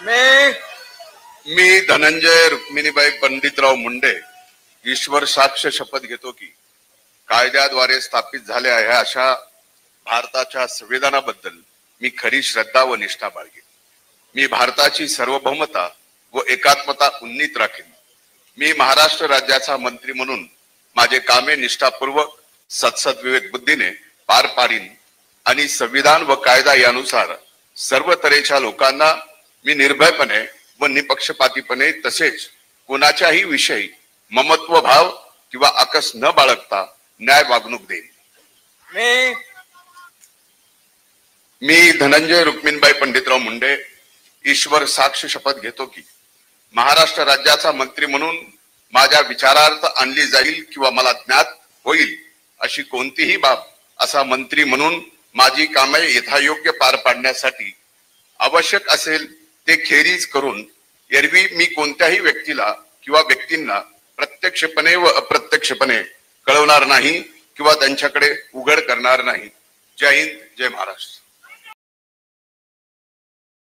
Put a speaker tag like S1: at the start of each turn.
S1: मी
S2: मी धनंजय रुक्मिणीबाई पंडितराव मुंडे ईश्वर साक्ष शपथ घेतो की कायद्याद्वारे स्थापित झाल्या आहे अशा भारताच्या संविधानाबद्दल मी खरी श्रद्धा व निष्ठा बाळगेन. मी भारताची सार्वभौमता व एकात्मता उन्नीत राखीन. मी महाराष्ट्र राज्याचा मंत्री म्हणून माझे कामे निष्ठापूर्वक सत्सद बुद्धीने पार पाडीन आणि संविधान व कायदा यानुसार सर्व तऱ्हेच्या लोकांना मी निर्भयपणे व निपक्षपातीपणे तसेच कोणाच्याही विषयी ममत्व भाव किंवा आकस न बाळगता न्याय वागणूक देईन. मी धनंजय रुक्मिणीबाई पंडितराव मुंडे ईश्वर साक्ष शपथ घेतो की महाराष्ट्र राज्याचा मंत्री म्हणून माझ्या विचारार्थ आणली जाईल किंवा मला ज्ञात होईल अशी कोणतीही बाब असा मंत्री म्हणून माझी कामे यथायोग्य पार पाडण्यासाठी आवश्यक असेल ते खेरीज करून एरवी मी कोणत्याही व्यक्तीला किंवा व्यक्तींना प्रत्यक्षपणे व अप्रत्यक्षपणे कळवणार नाही किंवा त्यांच्याकडे उघड करणार नाही. जय हिंद, जय महाराष्ट्र.